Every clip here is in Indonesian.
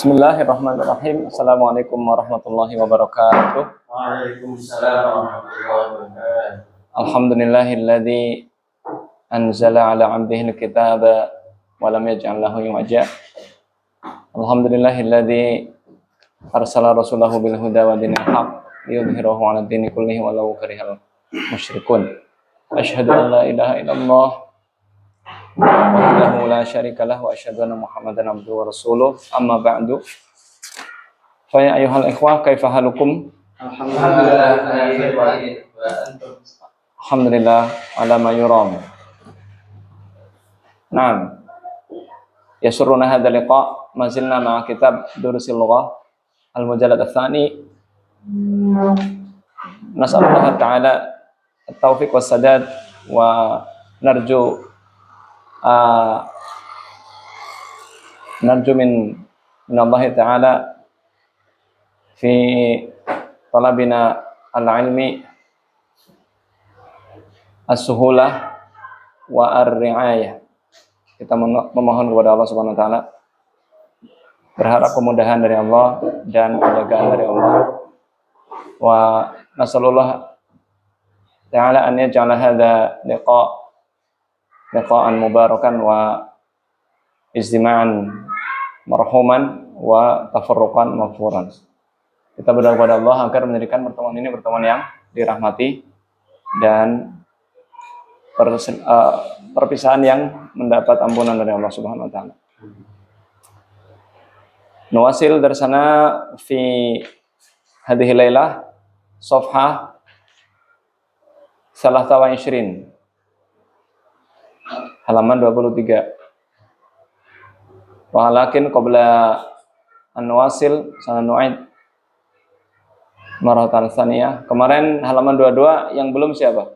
Bismillahirrahmanirrahim. Assalamualaikum warahmatullahi wabarakatuh. Waalaikumsalam warahmatullahi wabarakatuh. Alhamdulillahilladzi anzala ala 'abdihi al-kitaba wa lam yaj'al lahu iwaja. Alhamdulillahilladzi arsala rasulahu bil huda wa dinil haqq liyudhhirahu 'ala ad-dini kullihi walau karihal musyrikun. Asyhadu an la ilaha illallah wahdahu la syarika lahu wa asyhadu anna Muhammadan abduhu wa rasuluh. Amma ba'du. Fa ya ayyuhal ikhwah, kaifa halukum? Alhamdulillah ala ma yuram. Naam. Yasurruna hadha liqa' ma zilna ma'a kitab Durusil Lughah al-mujallad ats-tsani. Nas'alullah ta'ala at-taufiq was-sadad wa narju min Allah Ta'ala fi talabina al-ilmi as-suhulah wa ar-ri'ayah. Kita memohon kepada Allah Subhanahu wa taala, berharap kemudahan dari Allah dan penjagaan dari Allah. Wa nasallallahu ta'ala an yaj'ala hadza liqa'an mubarakan wa istima'an marhuman wa tafarruqan maghfuran. Kita berdoa kepada Allah agar menjadikan pertemuan ini pertemuan yang dirahmati dan perpisahan yang mendapat ampunan dari Allah Subhanahu wa taala. Nuwasil darsana fi hadhihi lailah safhah 23 halaman 23. Walakin qabla an nuwasil sanu'id maratan tsaniyah. Kemarin halaman 22 yang belum siapa?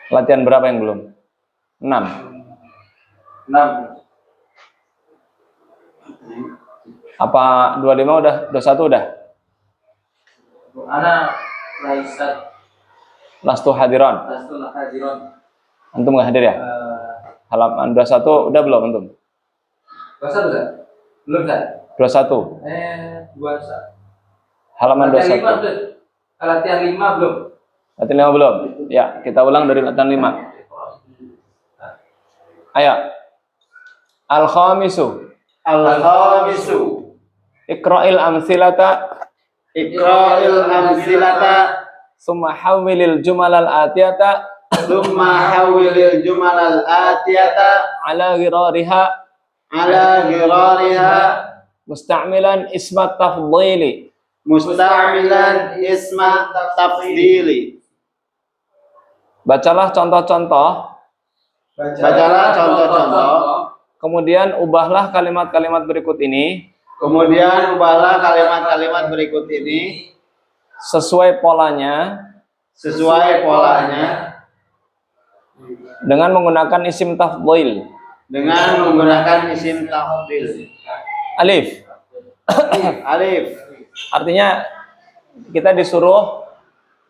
Latihan berapa yang belum? 6. Apa 25 udah? 21 udah? Ana lastu hadiran. Antum nggak hadir ya? Halaman 21 udah belum antum? 21 udah? Belum kan? 21. 21. Halaman 21. Latihan 5 belum? Latihan 5 belum? Ya, kita ulang dari latihan 5. Ayo. Al-khamisu. Iqra'il amsilata. Summa hawwilil jumalal atiyata. Ala ghirariha. Musta'milan isma tafdhili. Bacalah contoh-contoh. Kemudian ubahlah kalimat-kalimat berikut ini. Sesuai polanya. Dengan menggunakan isim tafdhil. Alif. Artinya kita disuruh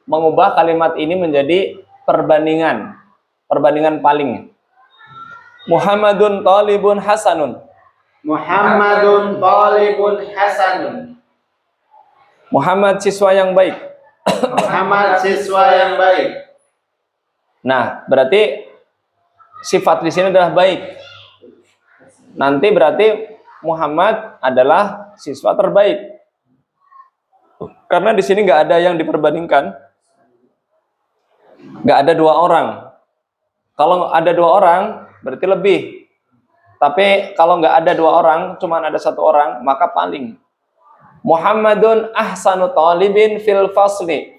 mengubah kalimat ini menjadi perbandingan paling. Muhammadun talibun hasanun. Muhammad siswa yang baik. Nah, berarti sifat di sini adalah baik. Nanti berarti Muhammad adalah siswa terbaik. Karena di sini nggak ada yang diperbandingkan. Nggak ada 2 orang. Kalau ada 2 orang, berarti lebih. Tapi kalau nggak ada 2 orang, cuma ada 1 orang, maka paling. Muhammadun ahsanu talibin fil fasli.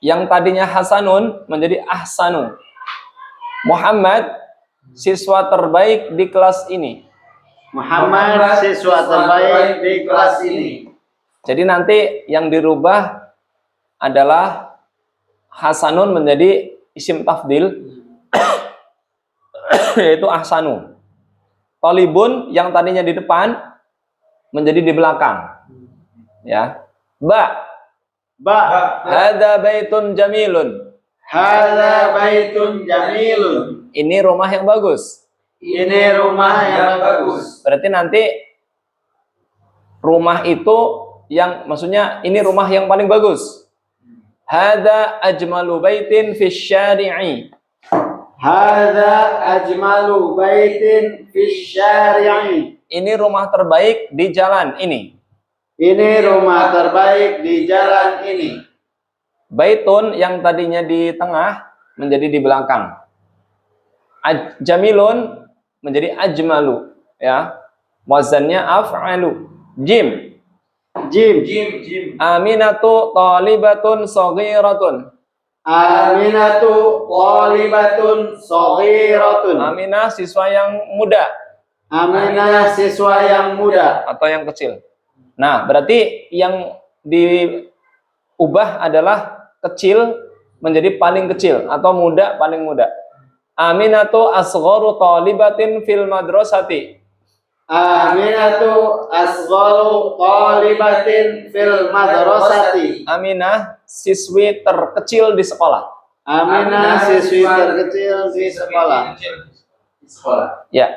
Yang tadinya hasanun menjadi ahsanu. Muhammad siswa terbaik di kelas ini. Jadi nanti yang dirubah adalah hasanun menjadi isim tafdil yaitu ahsanu. Talibun yang tadinya di depan menjadi di belakang. Ya. Ba. Hadza baitun jamilun. Hadza baitun jamilun. Ini rumah yang bagus. Ini rumah yang bagus. Berarti nanti rumah itu yang maksudnya ini rumah yang paling bagus. Hadza ajmalu baitin fi syari'i. Hadza ajmalu baitin fis syari'i. Ini rumah terbaik di jalan ini. Ini rumah terbaik di jalan ini. Baitun yang tadinya di tengah menjadi di belakang. Jamilun menjadi ajmalu, ya. Wazannya af'alu. Jim. Jim. Aminatu talibatun saghiratun. Aminatu thalibatun saghiratun. Aminah siswa yang muda Aminah siswa yang muda. atau yang kecil. Nah, berarti yang diubah adalah kecil menjadi paling kecil atau muda paling muda. Aminatu asgharu talibatin fil madrasati. Aminatu asgharu thalibatin fil madrasati. Aminah siswi terkecil di sekolah. Aminah siswi terkecil di sekolah. Di sekolah. Ya.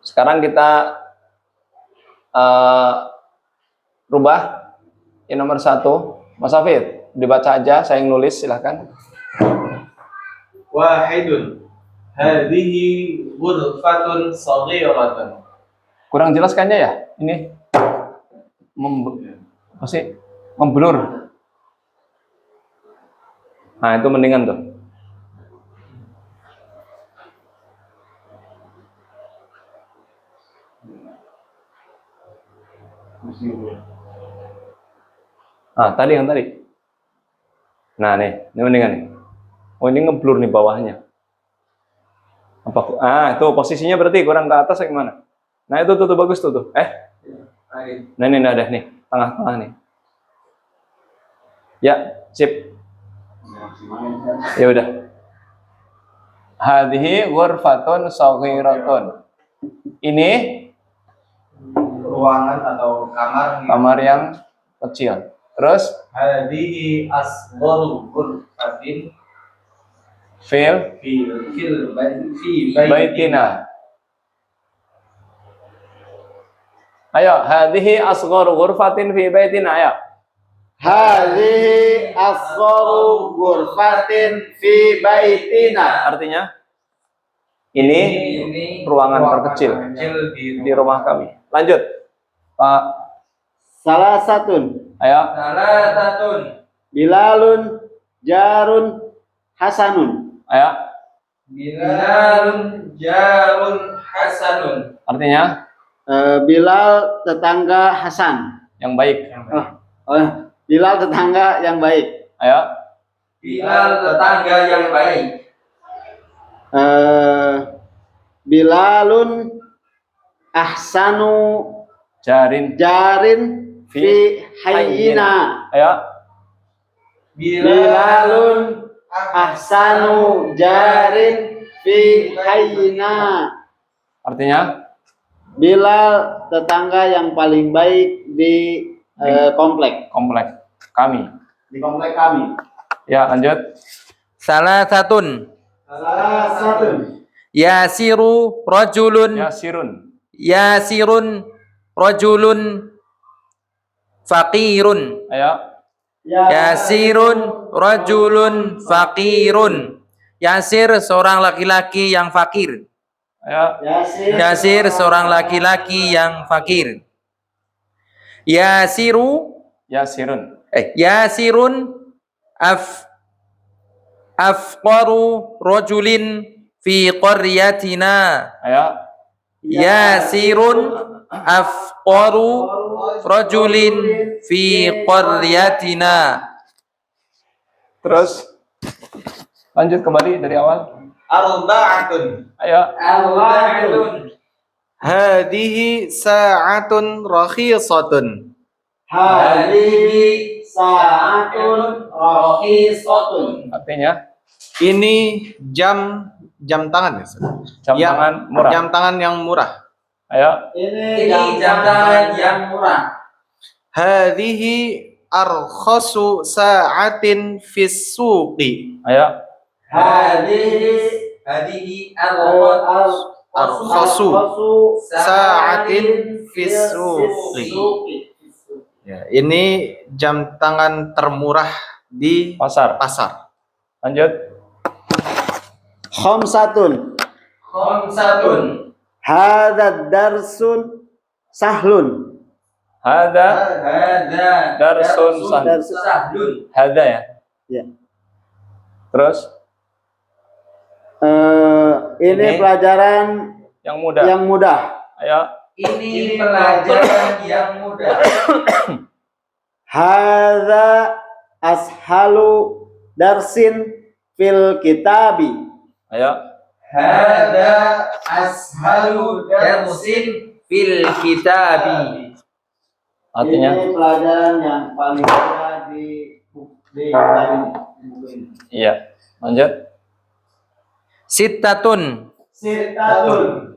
Sekarang kita rubah yang nomor 1. Mas Hafid, dibaca aja, saya yang nulis, silahkan. Wahidun. Hadhihi ghurfatun saghiratun. Kurang jelas kayaknya ya? Ini memblur. Nah, itu mendingan tuh. Tadi yang tadi. Nah, nih, ini mendingan nih. Oh, ini ngeblur nih bawahnya. Itu posisinya berarti kurang ke atas atau gimana? Nah, itu tuh bagus tuh. Nah, ini ada nih, tengah-tengah nih. Ya, sip. Ya udah. Hadhihi ghurfatun saghiratun. Ini Ruangan atau kamar yang kecil. Terus hadhihi asgharu ghurfatin fil fi baitina. Ayo, hadhihi asgharu ghurfatin fi baitina, ayo. Hadhihi asgharu ghurfatin fi baitina. Artinya ini ruangan terkecil di rumah kami. Lanjut, Pak. Salasatun. Ayo. Salasatun. Bilalun jarun hasanun. Ayo. Bilalun jarun hasanun. Artinya Bilal tetangga Hasan. yang baik. Bilal tetangga yang baik. Ayo. Bilal tetangga yang baik. Bilalun ahsanu Jarin fi hayyina. Ayo. Bilalun ahsanu jarin fi hayyina. Artinya Bilal tetangga yang paling baik di komplek kami. Di komplek kami. Ya, lanjut. Salasatun. Yasirun. Yasirun rajulun faqirun. Ayo. Yasirun rajulun faqirun. Yasir seorang laki-laki yang fakir. Ayo. Yasir seorang laki-laki yang fakir. Yasirun. Yasirun afqaru rajulin fi qaryatina. Ayo. Yasirun afqaru rajulin fi qaryatina. Terus lanjut kembali dari awal. Arba'atun. Ayo. Arba'atun. Hadhihi sa'atun rakhisatun. Hadhihi sa'atun rakhisatun. Artinya Ini jam tangan ya, Ustaz? jam tangan murah. Jam tangan yang murah. Ayo. Ini jam tangan yang murah. Hadhihi arkhasu sa'atin fis suqi. Ayo. Hadihi Arkhasu sa'atin fis suqi. Ya, ini jam tangan termurah di Pasar. pasar. Lanjut. Khamsatun. khamsatun. Hadza darsun sahlun. Hada Hadza darsun sahlun. hada ya. Ya. Terus Ini Ini. pelajaran yang mudah. yang mudah. Ayo. Ini pelajaran yang mudah. Hadza ashalu darsin fil kitabi. Ayo. Hada ashalu darsin fil kitabi. Artinya Ini pelajaran yang paling mudah di hari ini. iya. Lanjut. Sittatun. Sittatun.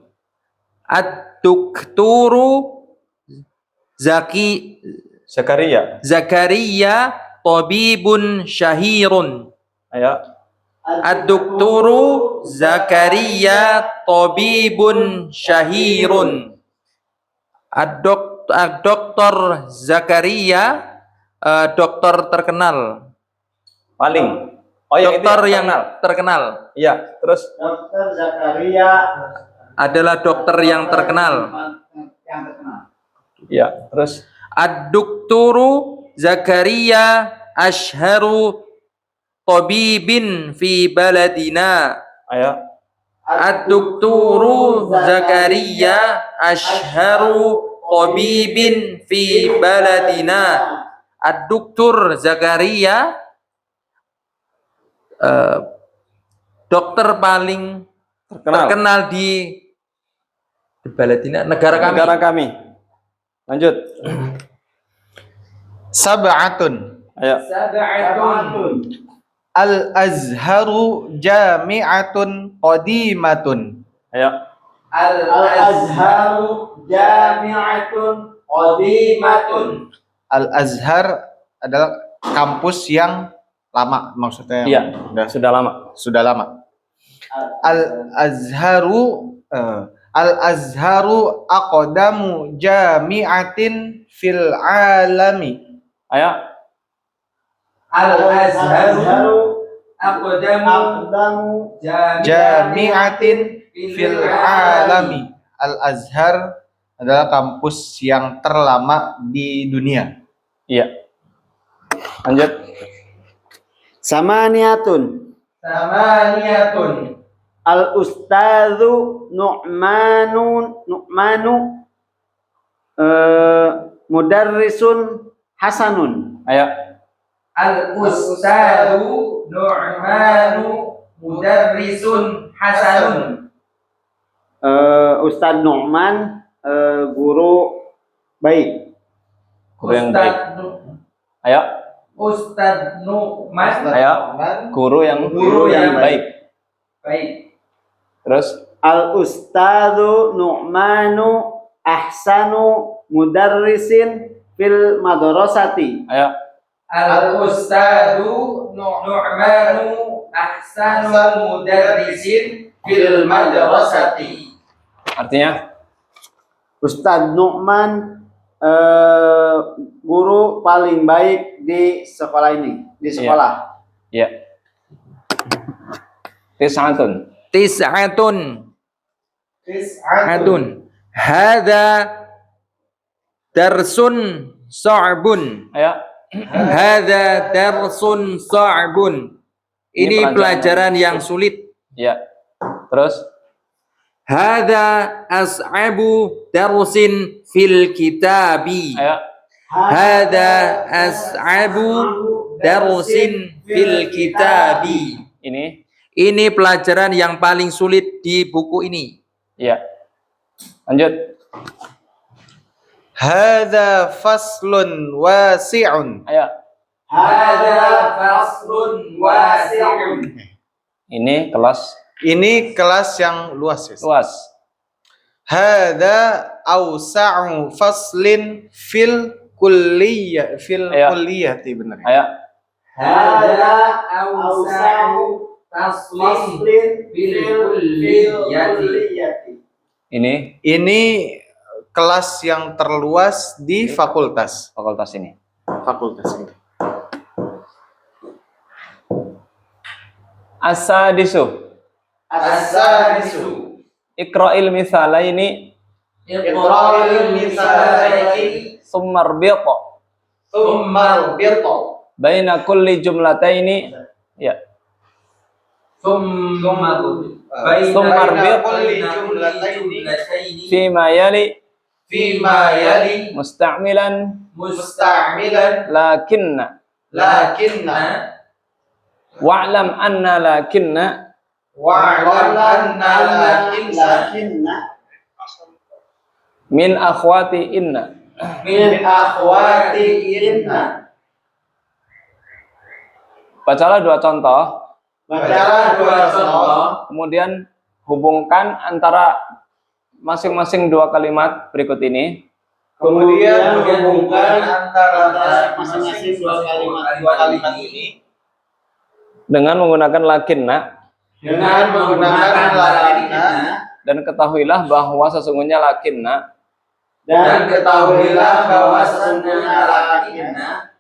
Ad-dukturu Zakaria tabibun syahirun. Ayo. Ad-dukturu Zakaria tabibun syahirun. Ad-doktor Zakaria dokter terkenal. Paling. Oh, yang itu Dokter yang terkenal. terkenal Iya. Terus Dokter Zakaria adalah dokter yang terkenal. Yang terkenal. iya. Terus Ad-dukturu Zakaria ashharu tabibin fi baladina. ayo. Ad-dukturu Zakaria ashharu tabibin fi baladina. Ad-duktur Zakaria dokter paling terkenal di baladina, negara kami. Negara kami. Lanjut. Sab'atun. Ayo. Sab'atun. Al-Azharu jami'atun qadimatun. Ayo. Al-Azharu jami'atun qadimatun. Al-Azhar adalah kampus yang lama, maksudnya. Iya. Sudah Sudah lama. Al-Azharu aqdamu jami'atin fil alami. Ayo. Al-Azharu aqdamu Jami'atin fil alami. Al-Azhar adalah kampus yang terlama di dunia. Iya. Lanjut. Samaniyatun. Samaniyatun. Al-Ustadzu Nu'manu mudarrisun hasanun. Ayo. Al-Ustadzu Nu'manu mudarrisun hasanun. Ustadz Nu'man guru baik. Guru yang baik. Ayo. Ustadz Nu'man Ayo. Guru yang baik. baik. Terus Al-Ustadzu Nu'manu ahsanu mudarrisin fil madrasati. ayo. Al-Ustadzu Nu'manu ahsanu mudarrisin fil madrasati. Artinya Ustadz Nu'man guru paling baik di sekolah ini, di sekolah. iya. Tis'atun. Tis'atun. Hadza darsun sa'bun. Ayo. Hadza darsun sa'bun. Ini pelajaran yang sulit. Iya. Terus Hadza as'abu darsin fil kitabi. ayo. Hadza as'abu darsin fil kitabi. Ini pelajaran yang paling sulit di buku ini. Iya. Lanjut. Hadza faslun wasi'un. Ayo. Hadza faslun wasi'un. Ini kelas Ini kelas yang luas, ya. luas. Hadza awsa'u faslin fil fil Ayo. kulliyati benar ya? Ayo. Hada awsa'u faslin fil kulliyati. Ini Kelas yang terluas di fakultas. fakultas ini. Fakultas ini. As-sadisu. As-sadisu. Iqra'il misalaini Iqra'il misalaini summar biqa. thumma birta. Baina kulli jumlataini. Ya. Thumma Baina kulli jumlataini Fima yali fima yali musta'milan musta'milan lakinna. lakinna Wa'lam anna lakinna wa'lam anna lakinna min akhwati inna. min akhwati inna. Bacalah dua contoh, Bacalah dua contoh, kemudian hubungkan antara masing-masing dua kalimat berikut ini kemudian menghubungkan antara masing-masing dua kalimat ini dengan menggunakan lakinna, dengan menggunakan lakinna, dan ketahuilah bahwa sesungguhnya lakinna dan ketahuilah bahwa sesungguhnya lakinna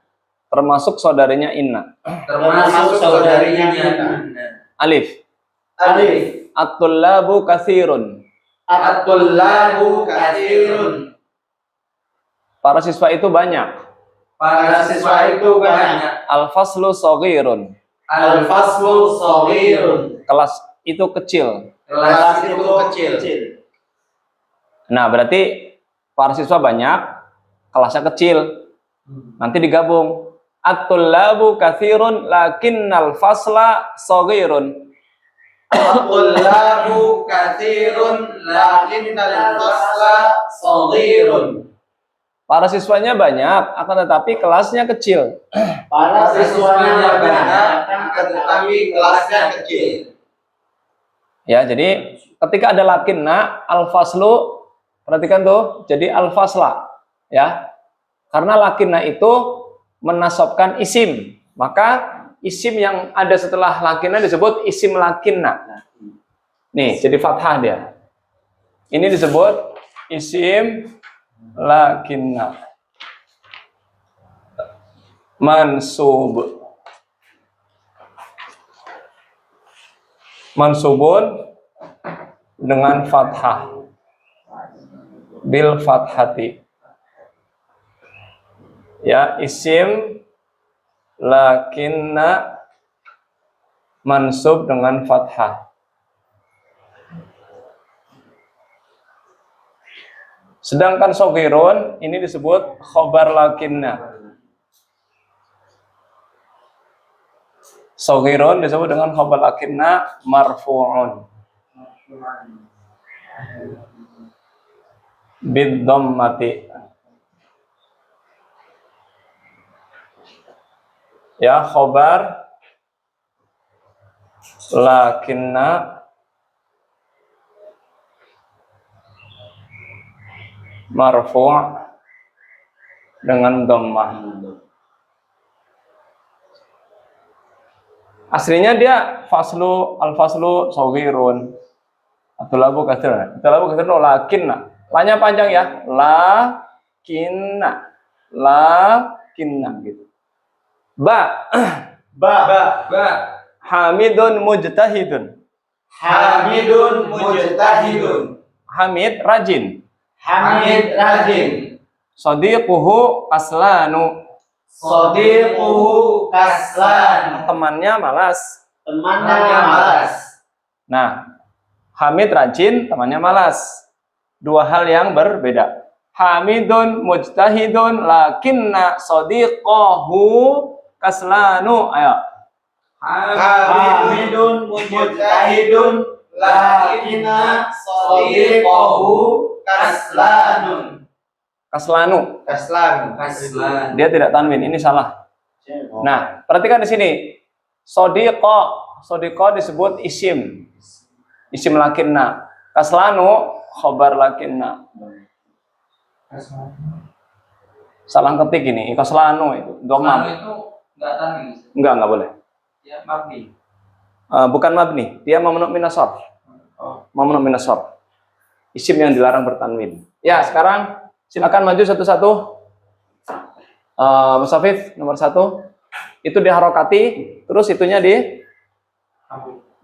termasuk saudarinya inna. termasuk saudarinya inna. Alif. Alif. At-tullabu katsirun. At-tullabu katsirun. Para siswa itu banyak. Para siswa itu banyak. Al-faslu shaghirun. Al-faslu shaghirun. Kelas itu kecil. Kelas itu kecil. Nah, berarti para siswa banyak, kelasnya kecil. Nanti digabung. At-tullabu katsirun lakinnal fasla shaghirun. At-tullabu katsirun lakinnal fasla shaghirun. Para siswanya banyak, akan tetapi kelasnya kecil. Para Siswanya banyak, tetapi kelasnya kecil. Ya, jadi ketika ada lakinna, al-faslu, perhatikan tuh, jadi al-fasla. Ya, karena lakinna itu menasabkan isim, maka isim yang ada setelah lakinna disebut isim lakinna. Nih, jadi fathah dia. Ini disebut isim lakinna. Mansub. Mansubun dengan fathah. Bil fathati. Ya, isim lakinna mansub dengan fathah. Sedangkan shaghirun ini disebut khobar lakinna. Shaghirun disebut dengan khobar lakinna marfu'un bid dhammati. Ya, khobar lakinna marfu' dengan dhammah. Aslinya dia faslu, al-faslu shaghirun. At-tullabu katsirun. At-tullabu katsirun lakinna. La-nya panjang ya. Lakinna. Lakinna gitu. Ba. Ba. Hamidun mujtahidun. Hamidun mujtahidun. Hamid rajin. Hamid rajin. Shadiquhu kaslanu. Shadiquhu kaslan. Temannya malas. Temannya malas. Nah, Hamid rajin, temannya malas. Dua hal yang berbeda. Hamidun mujtahidun lakinna shadiqahu kaslanu. Ayo. Hamidun mujtahidun lakinna shadiqahu kaslanun. Kaslanu. Kaslan. Dia tidak tanwin, ini salah. Nah, perhatikan di sini. Shadiqa disebut isim. Isim lakinna. Kaslanu khobar lakinna. Salah ketik ini, kaslanu itu. Lalu Domam. itu enggak tanwin. Enggak boleh. Ya, mabni. Bukan mabni, dia mamnu minas sarf. Oh. Mamnu minas sarf. Isim yang dilarang bertanwin. Ya, sekarang silakan maju satu-satu. Musafif nomor 1. Itu diharokati, terus itunya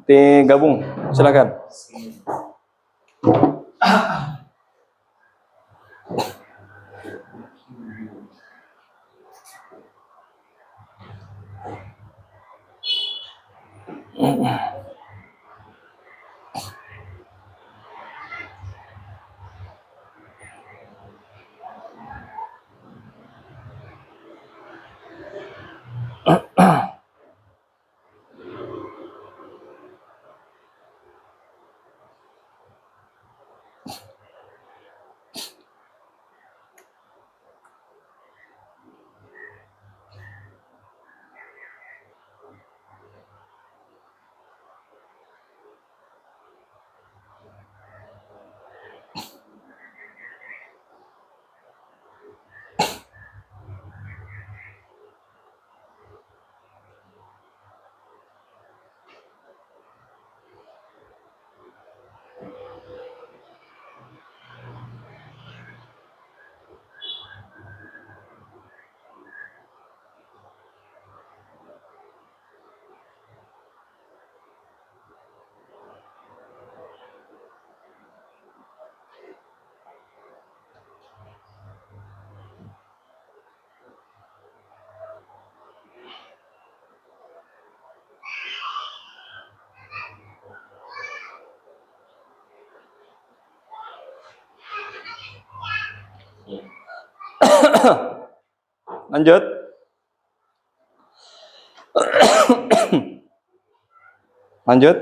digabung. Silakan. Lanjut. Lanjut.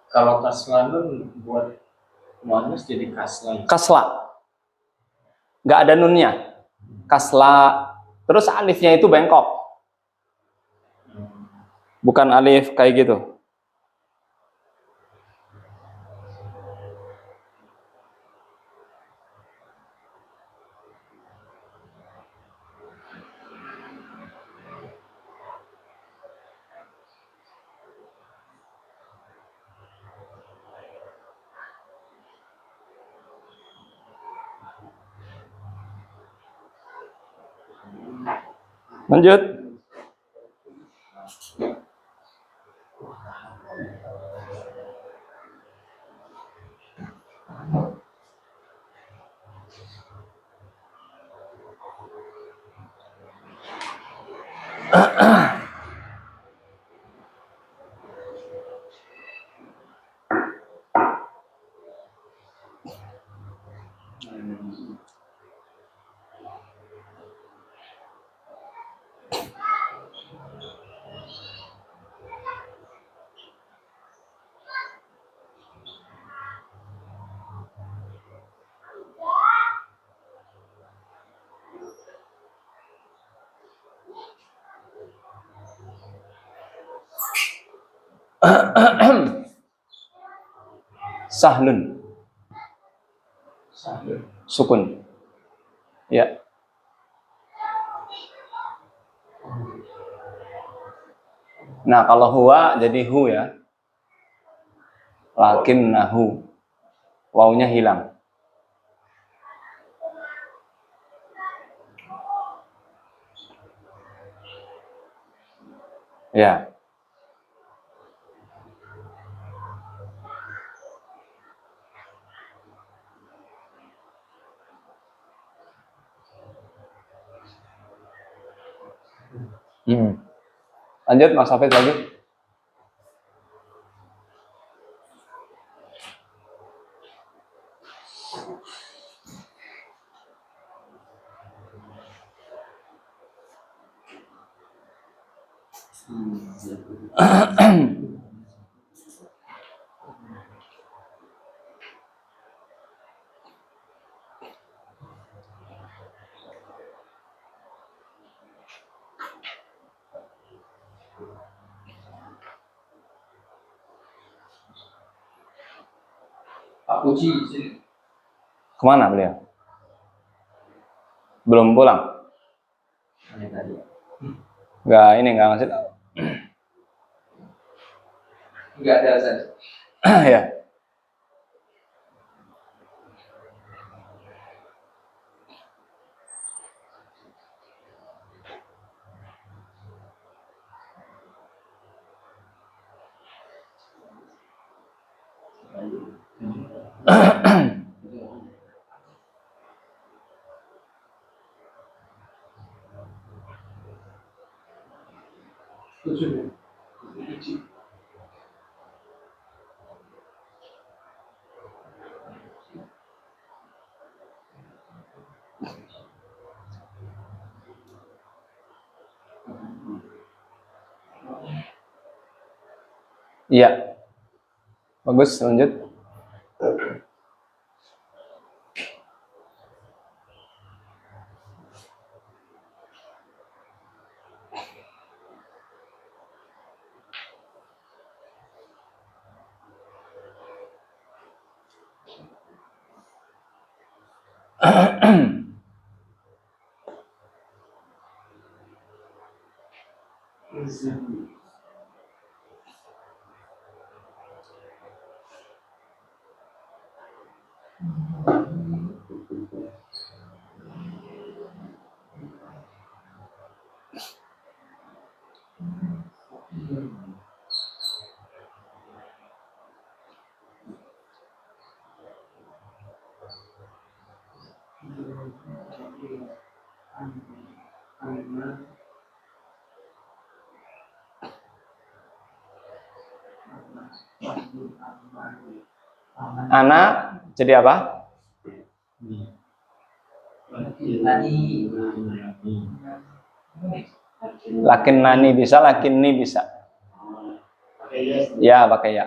Kalau kaslanun buat muannas jadi kaslan. Kasla. Nggak ada nunnya. Kasla. Terus alifnya itu bengkok. Bukan alif kayak gitu. Lanjut. Sahlun. Sukun. Ya. Nah, kalau huwa jadi hu ya. lakinnahu. Wawunya hilang. Ya. Lanjut Mas Hafid lagi. Pak Puji sini. Kemana beliau? Belum pulang? Enggak ngasih. Enggak ada alasan. Ya. Iya. Bagus, lanjut. Anak jadi apa? Lakin nani bisa, lakin ni bisa. Ya, pakai ya.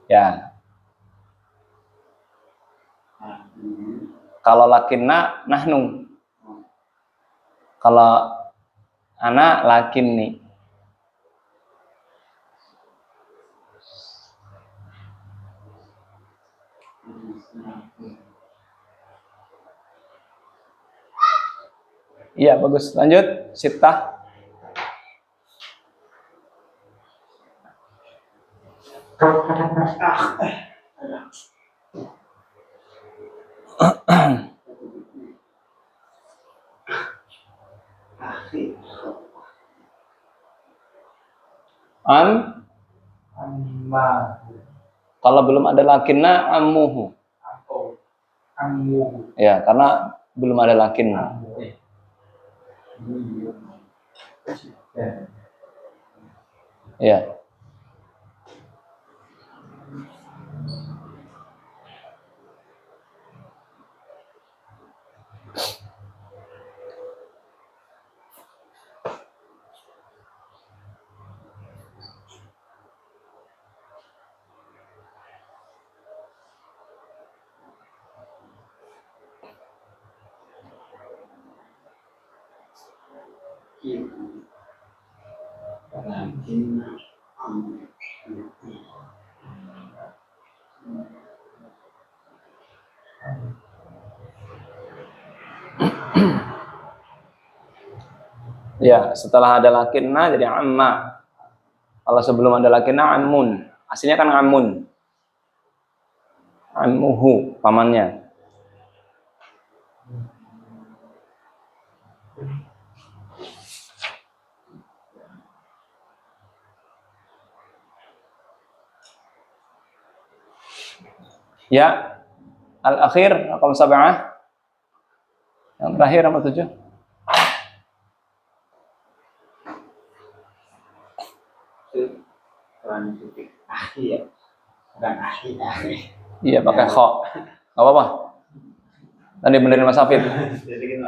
Ya. Kalau lakinna nahnu. Kalau anak lakin ni. Iya, bagus. Lanjut, Sitah. Amma. Kalau belum ada lakinna ammuhu. Ammu. Ya, karena belum ada lakinna. Ya. Ya, setelah ada lakinna jadi amma. Kalau sebelum ada lakinna ammun. Aslinya kan amun. Amuhu, pamannya. Ya, al-akhir, raqam 7. Yang terakhir nomor 7. Iya. Bukan ahli. Iya, pakai kha. Enggak apa-apa. Tadi benerin Mas Hafid. Jadi gini.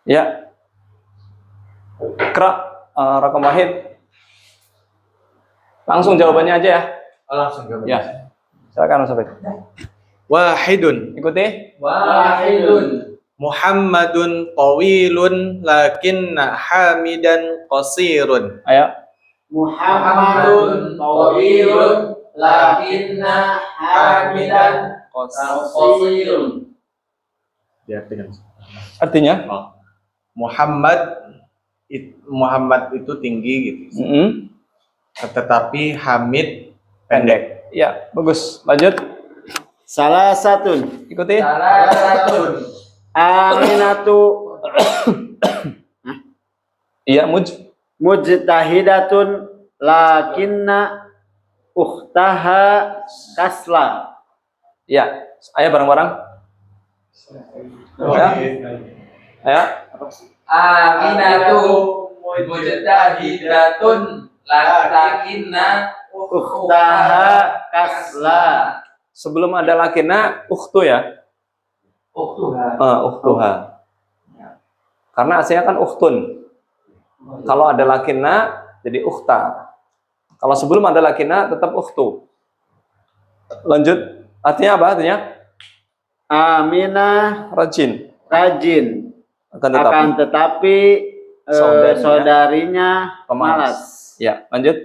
Ya. Ikra, raqam wahid. Langsung jawabannya aja ya. Langsung ke Ya. Silakan Mas Hafid. Wahidun. Ikuti. Wahidun. Muhammadun tawilun lakinna Hamidan qasirun. Ayo. Muhammadun tawilun lakinna Hamidan qasirun. Diartikan. Artinya? Muhammad itu tinggi gitu. Tetapi Hamid pendek. Ya, bagus. Lanjut. Salah satu. Ikuti. Salah satu. Aminatu Iya, mujtahidatun lakinna ukhtaha kasla. Ya, ayo bareng-bareng. Ya. Ayo. Aminatu mujtahidatun lakinna Ukhtaha kasla. Sebelum ada lakina, ukhtu ya. Ukhtuha. Ukhtuha. Karena aslinya kan ukhtun. Kalau ada lakina, jadi ukhta. Kalau sebelum ada lakina, tetap ukhtu. Lanjut. Artinya apa? Artinya? Aminah Rajin. rajin. Akan Tetapi saudarinya pemalas. malas. Ya, lanjut.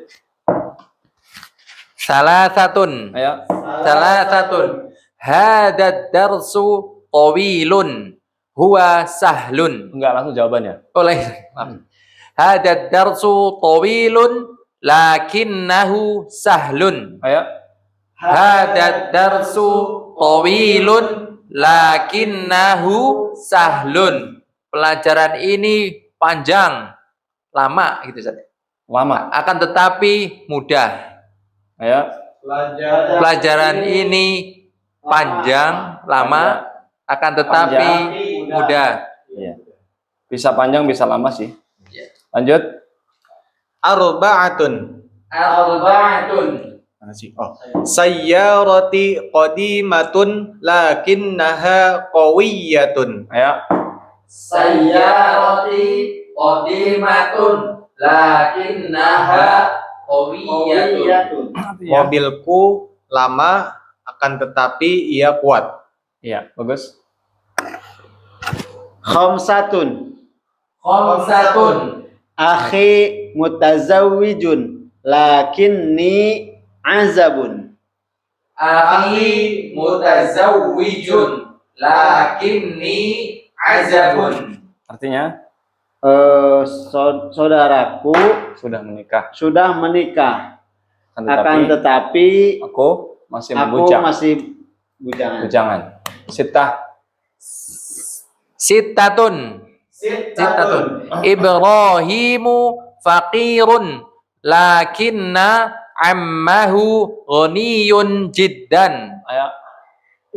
Salasatun. Ayo. Salasatun. Hadad darsu tawilun. Huwa sahlun. Enggak, langsung jawabannya. Oleh. Hadad darsu tawilun. Lakinnahu sahlun. Ayo. Hadad darsu tawilun. Lakinnahu sahlun. Pelajaran ini panjang. Lama gitu saja. Lama. Akan tetapi mudah. Ayo. Pelajaran ini panjang, lama, akan tetapi Panjang, mudah. Iya. Bisa panjang, bisa lama sih. Lanjut. Arba'atun. Arba'atun. Mana sih? Oh. Sayyarati qadimatun lakinnaha qawiyatun. Ayo. Sayyarati qadimatun lakinnaha qawiyatun. Mobilku lama akan tetapi ia kuat. Iya, bagus. Khamsatun. Khamsatun. Akhi mutazawwijun lakinni azabun. Akhi mutazawwijun lakinni azabun. Artinya Saudaraku sudah menikah. sudah menikah, Akan tetapi aku masih aku membujang. masih bujangan. Bujangan. Sitah. Sittatun. Sittatun. Ibrahimu faqirun lakinna ammahu ghaniyun jiddan. Ayo.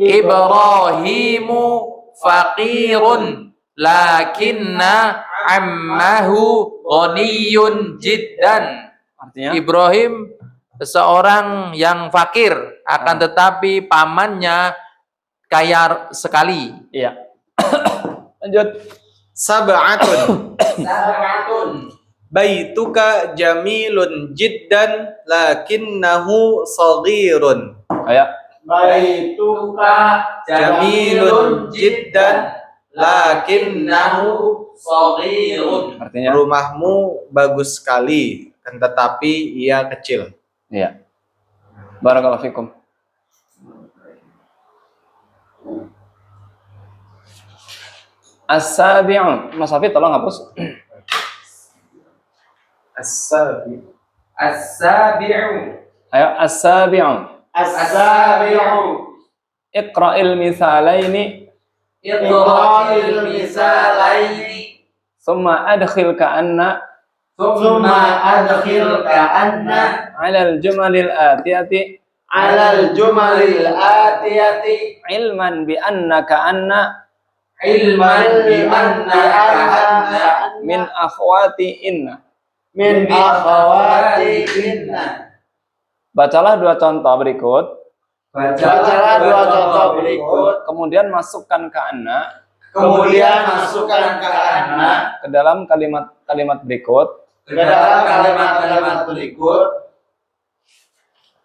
Ibrahimu faqirun lakinna ammahu ghaniyun jiddan. Artinya? Ibrahim seorang yang fakir, akan tetapi pamannya kaya sekali. Iya. Lanjut. Sab'atun. Sab'atun. Baituka jamilun jiddan lakinnahu saghirun. Ayo. Baituka Jamilun jiddan lakinnahu saghirun. Artinya? Rumahmu bagus sekali, kan tetapi ia kecil. Iya. Barakallahu fikum. As-sabi'u. Mas Hafid tolong hapus. As-sabi. As-sabi'u. Ayo, as-sabi'u. as-sabi'u Iqra'il misalaini Iqra'il misalaini. thumma adkhil ka'anna thumma adkhil ka'anna 'ala al-jumalil atiyati 'ala al-jumalil atiyati ilman bi anna ka'anna Ilman bi anna ka'anna min akhwati inna. min akhawati inna. Bacalah dua contoh berikut, Bacalah dua contoh berikut, kemudian masukkan ka'anna kemudian masukkan ka'anna ke dalam kalimat-kalimat berikut ke dalam kalimat-kalimat berikut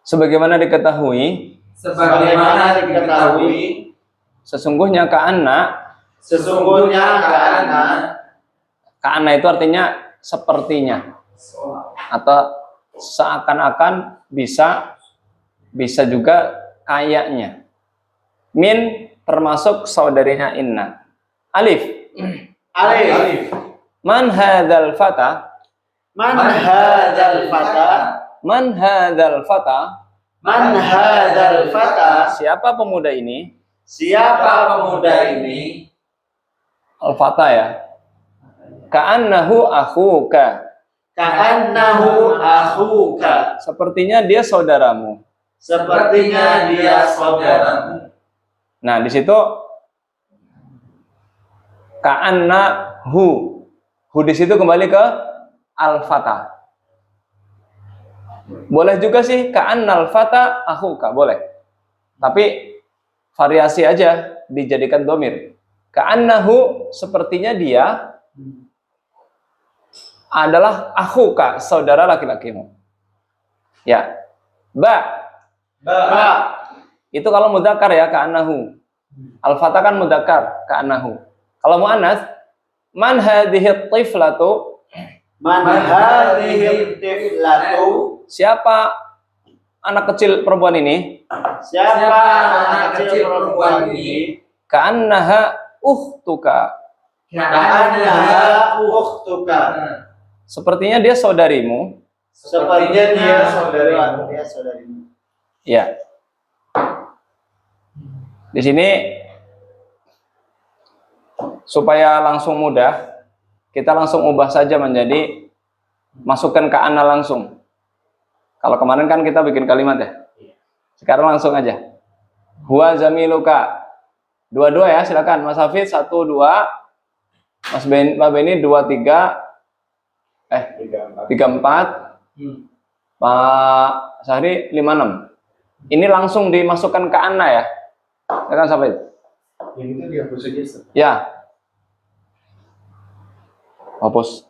sebagaimana diketahui sebagaimana diketahui sesungguhnya ka'anna sesungguhnya ka'anna itu artinya sepertinya atau seakan-akan, bisa juga kayaknya. Min termasuk saudarinya inna. Alif. alif Man hadzal fata? man hadzal fata Man hadzal fata? man hadzal fata Siapa pemuda ini? siapa pemuda ini Al-fata ya. Ka'annahu akhuka. ka'annahu akhuka Sepertinya dia saudaramu. sepertinya dia saudaramu. Nah, di situ ka'annahu. Hu di situ kembali ke al-fata. Boleh juga sih ka'annal fata akhuka, boleh. Tapi variasi aja dijadikan domir. Ka'annahu sepertinya dia adalah akhuka, saudara laki-lakimu. Ya. Ba. Itu kalau mudzakkar ya ka'annahu. Al-fata kan mudzakkar ka'annahu. Kalau muannas, man hadhihi tiflatu? Man hadhihi tiflatu Siapa anak kecil perempuan ini? siapa anak kecil perempuan ini Ka'annaha ukhtuka. ka'annaha ukhtuka Sepertinya dia saudarimu. sepertinya dia saudarimu. Ya. Di sini supaya langsung mudah, kita langsung ubah saja menjadi masukkan ka'anna langsung. Kalau kemarin kan kita bikin kalimat ya. Sekarang langsung aja. Huwa zamiluka. Dua-dua ya, silakan. Mas Hafiz 1 2. Mbak Beni 2 3. 3 4. Pak Sahri 5 6. Ini langsung dimasukkan ke Anna ya. Silakan sampai. Yang itu dihapus saja. Ya. Hapus.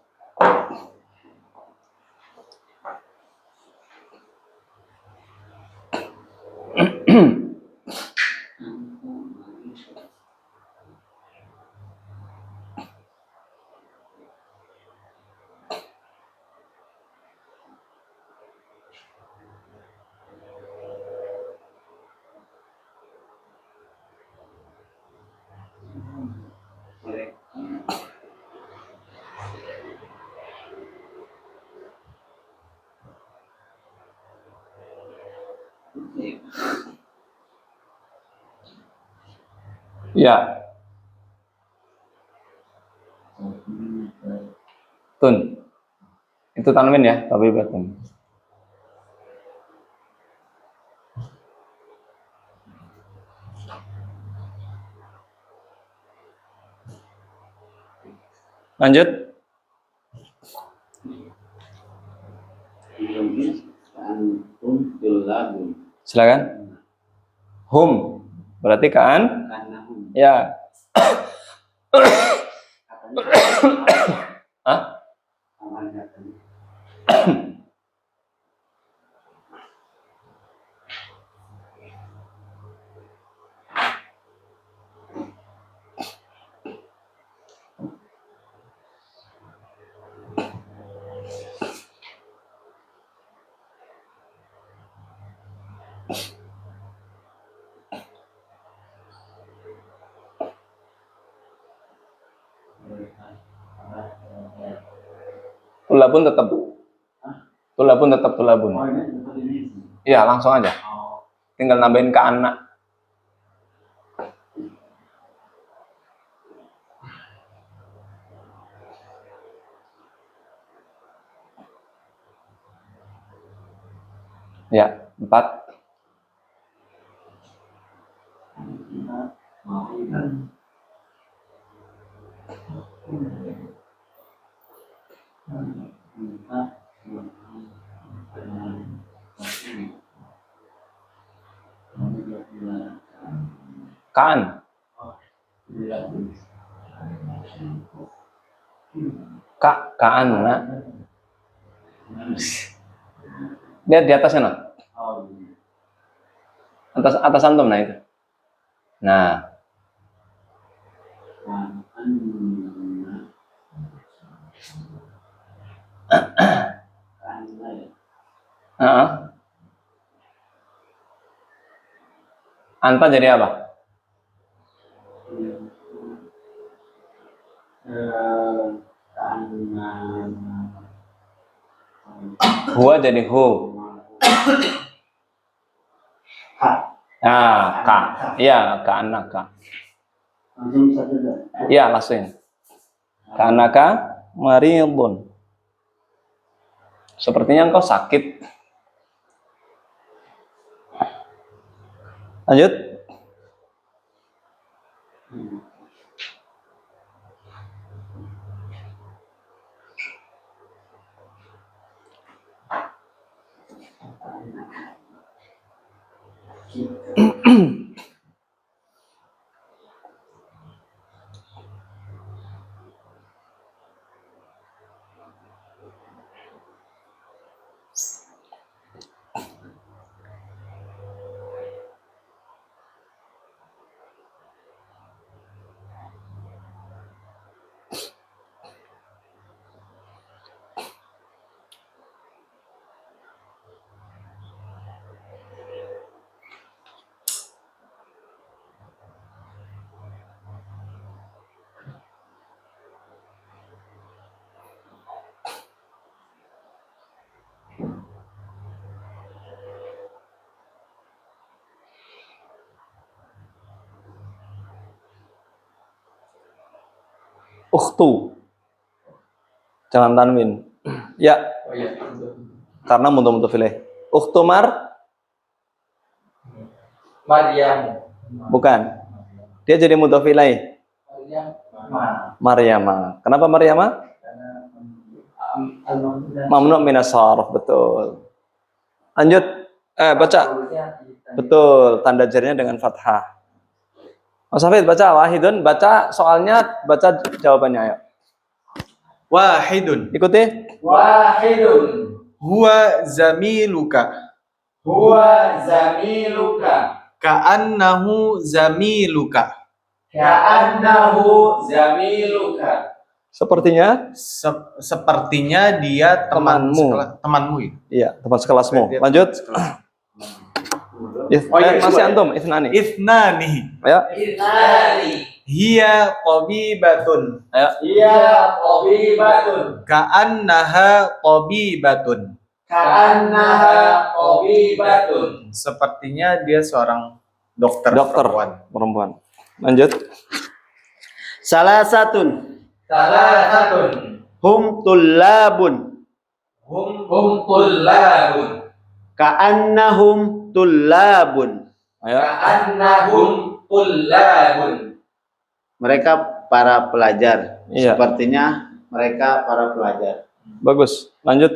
Ya. Itu tanwin ya, tabibatun. Lanjut. Antum tulabun. Silakan. Hum berarti kan? Kanahum. Ya. Hah? Tulabun tetap. Tulabun tetap tulabun. Oh, ini seperti ini. Iya, langsung aja. Tinggal nambahin ke anak. Ya, 4. Kaan. Kaan, nak. Lihat di atasnya, nak. Atas antum, nah itu. Nah, anta jadi apa? Huwa jadi hu. Ah, ka. Iya, ka anaka. Langsung satu dah. Iya, langsung. Ka anaka maridun. Sepertinya engkau sakit. Lanjut. Ukhtu. Jangan tanwin. Ya. Oh iya. Karena mudhof ilaih. Ukhtu Maryam. bukan. Dia jadi mudhof ilaih. Maryama. Kenapa Maryama? Mamnu minas sarf, betul. Lanjut. Baca. Betul, tanda jarinya dengan fathah. Mas Hafid baca wahidun, baca soalnya, baca jawabannya ayo. Wahidun. Ikuti. Wahidun. Huwa zamiluka. Huwa zamiluka. Ka'annahu zamiluka. Ka'annahu zamiluka. Sepertinya Sepertinya dia Temanmu. temanmu ya? iya, teman sekelasmu. Lanjut. Masih antum, Ithnani. Ithnani. Ayo. Ithnani. Hiya tabibatun. Ayo. Hiya tabibatun. Ka'annaha tabibatun. Ka'annaha tabibatun. Sepertinya dia seorang dokter. Dokter perempuan. Lanjut. Salah satun. Salasatun. Hum tullabun. hum tullabun. Ka'annahum tullabun. Ayo. Ka'annahum tullabun. Mereka para pelajar. Iya. Sepertinya mereka para pelajar. Bagus. Lanjut.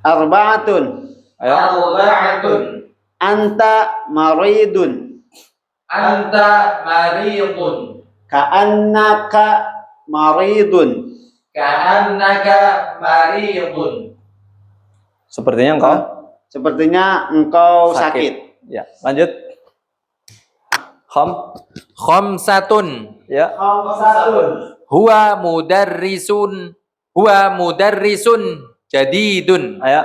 Arba'atun. Ayo. Arba'atun. Anta maridun. Anta maridun. Ka'annaka maridun. Ka'annaka maridun. Sepertinya engkau Sepertinya engkau sakit. Ya, lanjut. Khamsatun. Ya. Huwa mudarrisun jadidun. Ayo.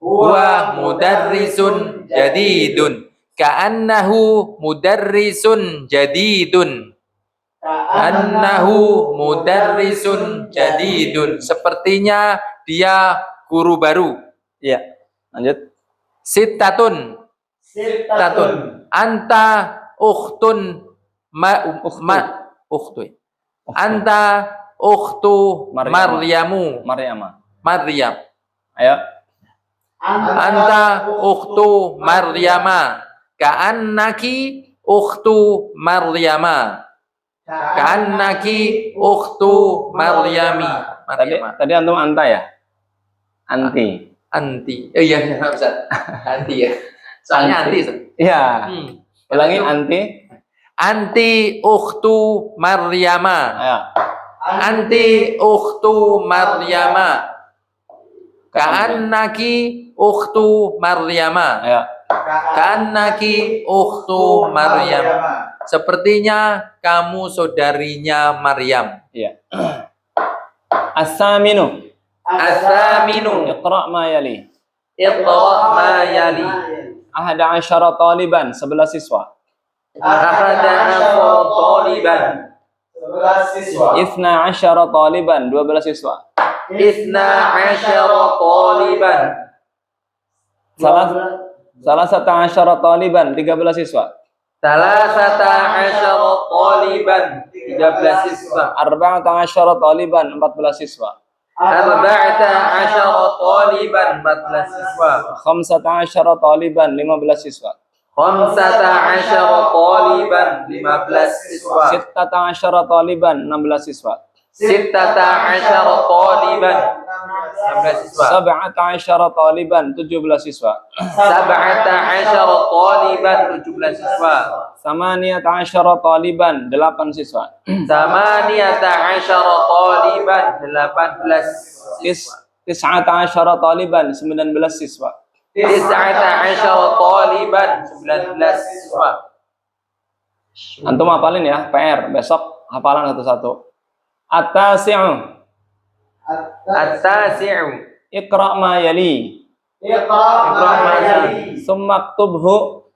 Huwa mudarrisun jadidun. Ka'annahu mudarrisun jadidun. Annahu mudarrisun jadidun. Sepertinya dia guru baru. Iya. Lanjut. Sittatun. Anta ukhtun ukhtu. Anta ukhtu Maryamu. Maryam. Ayo. Anta ukhtu Maryama. Ka'annaki ukhtu Maryama. Ka'annaki ukhtu Maryami. Tadi antum anta ya? Anti. Anti. Oh iya, Ustaz. Anti ya. Soalnya anti. Ustaz. Iya. Hmm. Ulangi anti. Anti ukhtu Maryama. Ayo. Anti ukhtu Maryama. Ka'annaki ukhtu Maryama. Ayo. Ka'annaki ukhtu Maryam. Sepertinya kamu saudarinya Maryam. Iya. As-saminu. As-saminu. Iqra' ma yali. Iqra' ma yali. 11 taliban, 11 siswa. Ahada ashara taliban. 12 taliban, 12 siswa. Isna ashara taliban. Salasata taliban, 13 siswa. Salasata ashara taliban. 13 siswa. 14 taliban, 14 siswa. Arba'ata ashara taliban. 14 siswa. 15 taliban, 15 siswa. Khamsata ashara taliban. 15 siswa. 16 taliban, 16 siswa. Sittata ashara taliban. 16 siswa. 17 taliban, 17 siswa. Sab'ata ashara taliban. 17 siswa. 18 taliban, 8 siswa. Samaniyata ashara taliban. 18 siswa. 19 taliban, 19 siswa. Tis'ata ashara taliban. 19 siswa. Antum hafalin ya, PR besok hafalan satu-satu. At-tasi'u. At-tasi'u. Iqra' ma yali. Iqra' ma yali. Summa aktubhu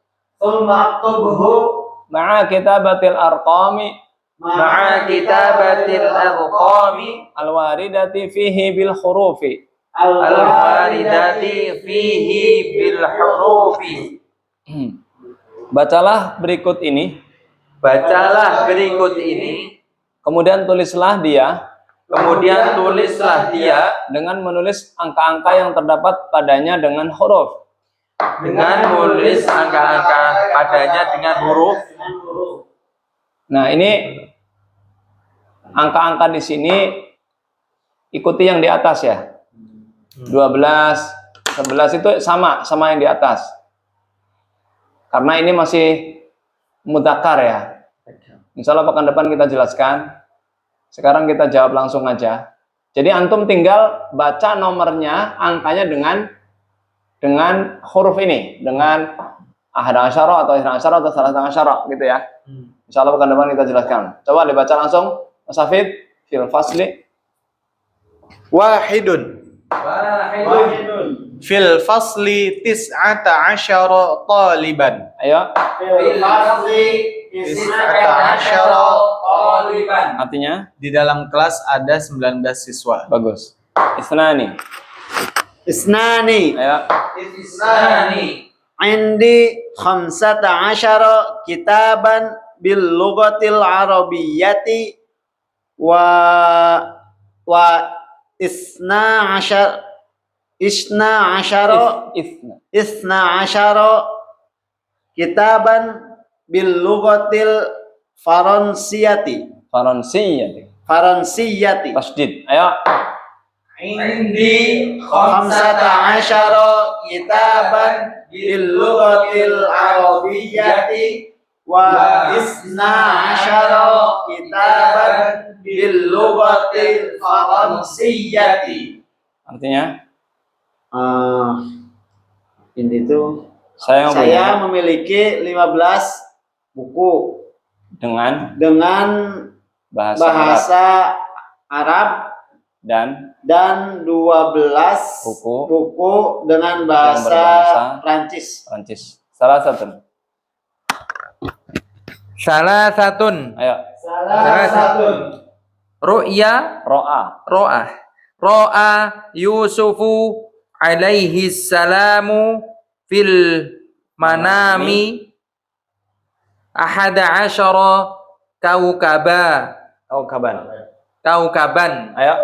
ma'a kitabatil arqami Ma'a kitabatil arqami al-waridati fihi bil hurufi. al-waridati fihi bil hurufi. Bacalah berikut ini, Bacalah berikut ini, kemudian tulislah dia kemudian tulislah dia dengan menulis angka-angka yang terdapat padanya dengan huruf. dengan menulis angka-angka padanya dengan huruf. Nah, ini angka-angka di sini ikuti yang di atas ya. 12, 11 itu sama yang di atas. Karena ini masih mudzakkar ya. Insya Allah pekan depan kita jelaskan. Sekarang kita jawab langsung aja. Jadi antum tinggal baca nomornya, angkanya dengan huruf ini, dengan ahada asyara atau ihna asyara atau salasa asyara gitu ya. Insya Allah pekan depan kita jelaskan. Coba dibaca langsung, Mas Hafid, fil fasli. Wahidun. Fil fasli 19 taliban. Ayo, Fil fasli 19 taliban. artinya Di dalam kelas ada 19 siswa. bagus. Isnani. Isnani. Ayo, Isnani. Indi 15 kitaban bil lughatil arabiyyati wa isna ashar isna asyara Isna. isna asyara kitaban bil lughatil faransiyati Faransiyati. Tasdid. Ayo. Indi khamsata asyara kitaban bil lughatil arabiyyati wa isna asyara kitaban bil lughatil faransiyati. Artinya Ini tuh saya saya memiliki 15 buku dengan dengan bahasa Arab bahasa Arab dan 12 buku buku dengan yang bahasa berbahasa Prancis. Prancis. Salah satu. Salasatun. Ayo. Salah satu Ru'ya. Ro'a. Ro'a Yusufu alaihi salamu fil manami ahada asyara kaukaban. Ayo.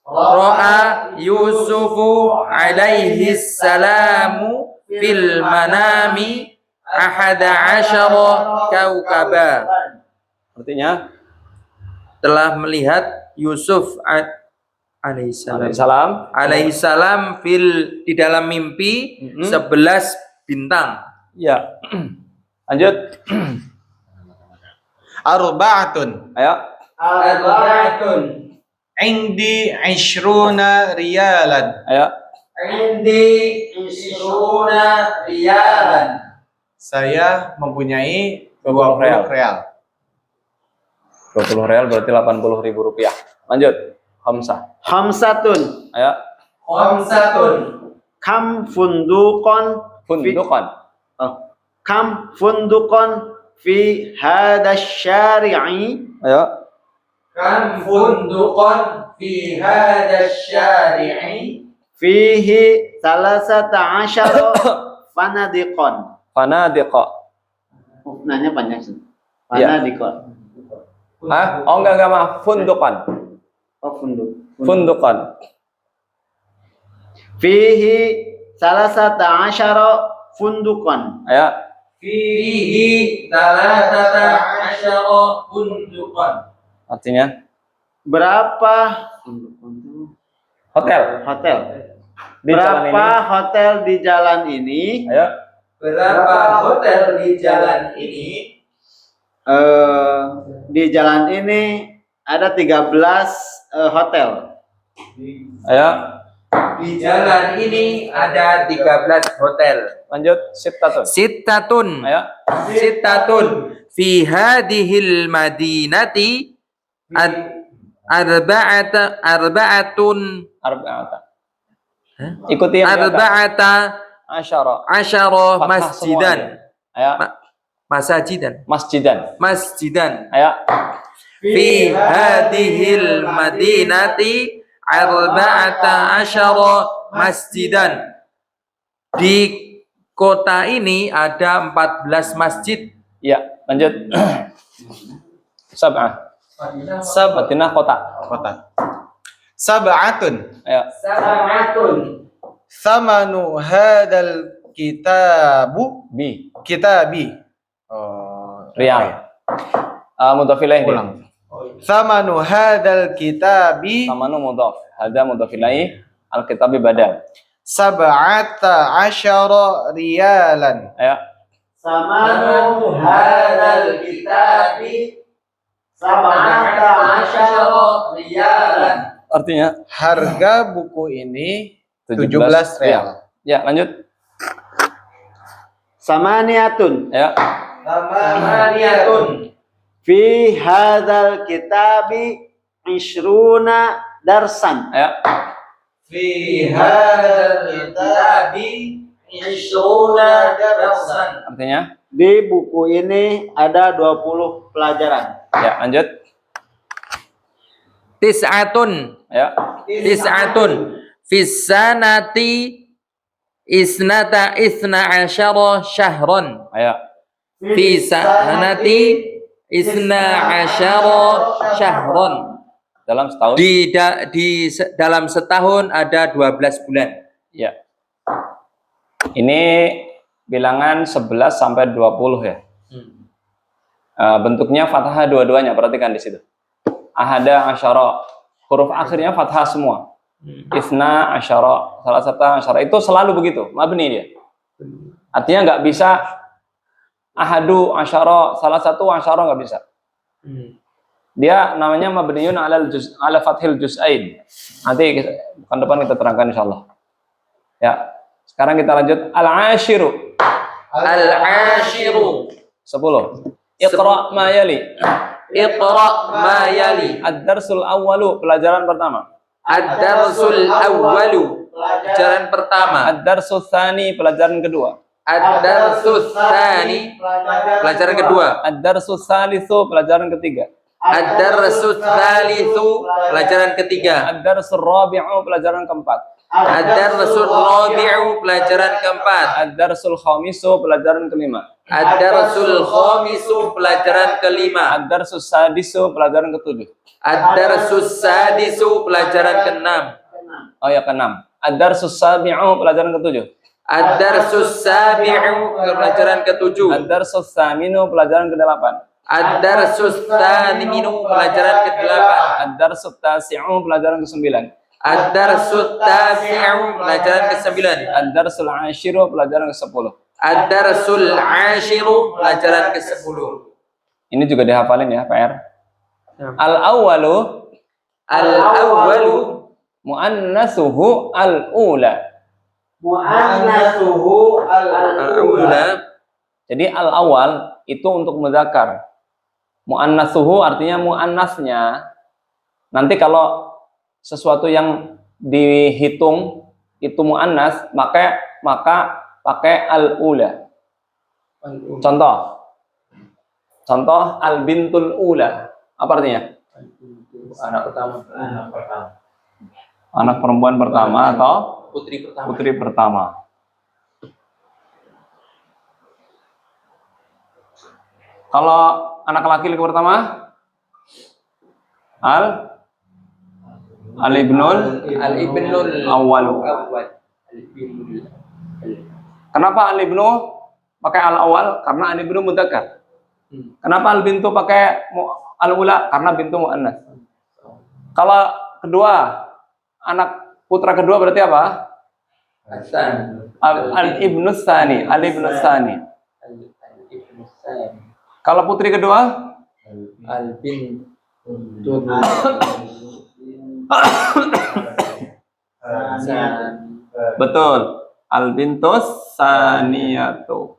Ro'a Yusufu alaihi salamu fil manami ahada asyara kaukaba. Artinya Telah melihat Yusuf alaihissalam Salam. di dalam mimpi 11 bintang. Ya. Lanjut. Arba'atun. Ayo. arba'atun Indi 20 riyalan. Ayo. indi ishruna riyalan. Saya mempunyai 20 real. 20 real. 20 real berarti 80.000 rupiah. Lanjut. Khamsatun Ayo. Khamsatun kam fundukon fi hada syari'i Ayo. kam funduqan fi hadha syari'i fihi salasata asyara fanadiqon. Fanadiqa. Nanya panjang sih. Ya. Fanadiqon. Hah? Oh enggak maaf. Fundukan. Fundukan. Fihi salasata asyara fundukan. Ayo. fihi talatata asyara funduqan. Artinya Berapa fundukan itu? hotel. Di jalan Berapa ini. hotel di jalan ini? Ayo. Berapa hotel di jalan ini? Di jalan ini ada 13 hotel. Ayo. Di jalan ini ada 13 hotel. Lanjut. Sittatun. Sittatun. Ayo. Sittatun fi hadhil madinati arba'atun Arba'ata. Ikuti yang di atas. arba'ata Asyara. asyara Fathah masjidan. Ayo. Masjidan. Ayo. Fi hadhil madinati arba'ata asyara masjidan. Di kota ini ada 14 masjid. Ya, lanjut. Sab'ah. Madinah kota. Sab'atun. Ayo. Sab'atun Thamanu hadal kitabi. Riyal. Mudhaf ilaih. Ulang. Thamanu hadal kitabi Samanu mudhaf. Hada mudhaf ilaih. Al-kitabi badal. sab'ata asyara riyalan. Ayo. Samanu hadal kitabi sab'ata asyara riyalan. Artinya Harga buku ini 17 real. Ya, lanjut. Samaniatun Ayo. Samaniyatun fi hadzal kitabi 20 darsan. Ayo. fi hadzal kitabi 20 darsan. Artinya Di buku ini ada 20 pelajaran. ya, lanjut. Tis'atun. Ayo. Tis'atun fis sanati isna asyara syahran. Ayo. Fi sanati isna asyara syahran. dalam setahun. Dalam setahun ada 12 bulan. Ya. Ini bilangan 11 sampai 20 ya. Bentuknya fathah dua-duanya, perhatikan di situ. Ahada asyara, huruf akhirnya fathah semua. Isna asyara, salah satu asyara, itu selalu begitu, mabni dia. Artinya nggak bisa ahadu asyara, salah satu asyara nggak bisa. Dia namanya mabniun ala fathil juz'ain. Nanti pekan depan kita terangkan insyaallah. Ya. Sekarang kita lanjut al-ashiru. Al-ashiru 10. Iqra ma yali. Iqra ma yali. Ad-darsul awwalu, pelajaran pertama. Ad-darsul awwalu, pelajaran pertama. Ad-darsul tsani, pelajaran kedua. Ad-darsul tsani, pelajaran kedua. Ad-darsul tsalitsu, pelajaran ketiga. Ad-darsul tsalitsu, pelajaran ketiga. Ad-darsul rabi'u, pelajaran keempat. Ad-darsul rabi'u, pelajaran keempat. Ad-darsul khamisu, pelajaran kelima. Ad-darsul khamisu, pelajaran kelima. Ad-darsul sadisu, pelajaran ketujuh. Ad-darsul sadisu, pelajaran keenam. Oh ya, keenam. Ad-darsul sabi'u, pelajaran ketujuh. Ad-darsul sabi'u, pelajaran ketujuh. Ad-darsul tsaminu, pelajaran kedelapan. Ad-darsul tsaminu, pelajaran kedelapan. Ad-darsul tasi'u, pelajaran kesembilan. Ad-darsul tasi'u, pelajaran ke-9. Ad-darsul ashiru, pelajaran ke-10. Ad-darsul ashiru, pelajaran ke-10. Ini juga dihafalin ya, PR. Al-awwalu Al-awwalu muannatsuhu al-ula. Mu'annatsuhu al-ula. Jadi al-awwal itu untuk muzakkar. Muannatsuhu artinya muannasnya. Nanti kalau sesuatu yang dihitung itu muannas, maka pakai al-ula. Contoh al-bintul ula. Apa artinya? Anak pertama. Anak perempuan pertama atau Putri pertama. putri pertama. Kalau anak laki-laki pertama, al-ibnul Al-ibnul awwalu. awwal. Kenapa al-ibnu pakai al-awwal? Karena al-ibnu mudzakkar. Kenapa al-bintu pakai al-ula? Karena bintu muannas. Kalau kedua, anak putra kedua berarti apa? Hasan. Al-ibnu tsani, al-ibnu tsani. Al-ibnu tsani. Kalau putri kedua, Al-bintul betul, al-bintus saniyatu.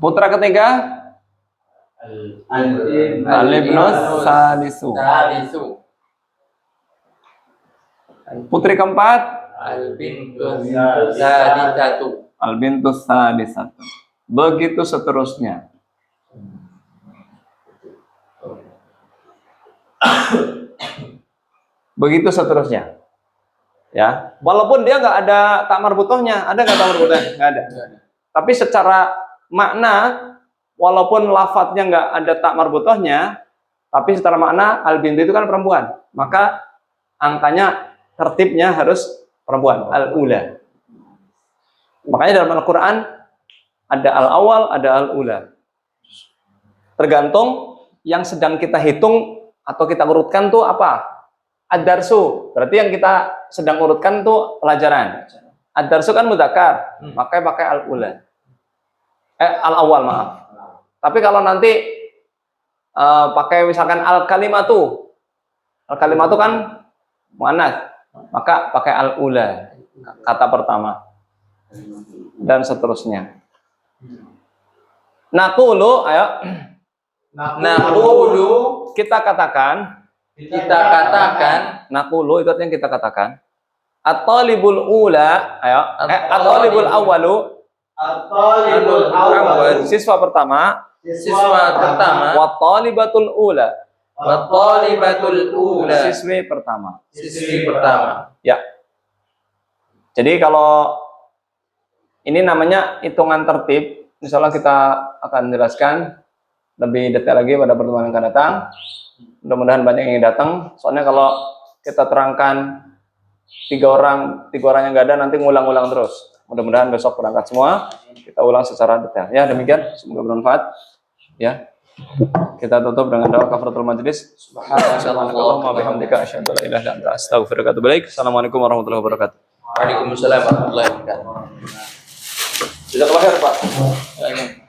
Putra ketiga, al-ibnus salisu. salisu. Putri keempat, Al-bintul sadisatu. al-bintus salisatu. Begitu seterusnya. Begitu seterusnya. Ya, walaupun dia nggak ada tak marbutohnya, ada nggak tak marbutohnya? Nggak ada. Tapi secara makna, walaupun lafadznya nggak ada tak marbutohnya, tapi secara makna al-bintu itu kan perempuan, maka angkanya tertibnya harus perempuan, al-ula. Makanya dalam Al-Quran ada al-awal, ada al-ula. Tergantung yang sedang kita hitung atau kita urutkan tuh apa? Ad-darsu, berarti yang kita sedang urutkan tuh pelajaran. Ad-darsu kan mudzakkar, makanya pakai al-ula. Al-awwal, maaf. Tapi kalau nanti pakai misalkan al-kalimatu. Al-kalimatu kan muannas, maka pakai al-ula, kata pertama. Dan seterusnya. Naqulu, ayo. Naqulu, Kita katakan, naqulu itu yang kita katakan. At-talibul ula, ayo. At-talibul awwalu, At-talibul awwal. siswa pertama. siswa pertama. Wa talibatul ula, Wa talibatul ula, siswi pertama. siswi pertama. Ya. Jadi kalau ini namanya hitungan tertib, insyaallah kita akan jelaskan lebih detail lagi pada pertemuan yang akan datang. Mudah-mudahan banyak yang datang. Soalnya kalau kita terangkan tiga orang yang nggak ada nanti ngulang-ulang terus. Mudah-mudahan besok berangkat semua. Kita ulang secara detail. Ya demikian. Semoga bermanfaat. Ya. Kita tutup dengan doa kafaratul majlis. Subhanallahumma bihamdika asyhadu an la ilaha illa anta astaghfiruka wa atubu ilaik. Assalamualaikum warahmatullahi wabarakatuh. Waalaikumsalam warahmatullahi wabarakatuh. Jazakallahu khair, Pak.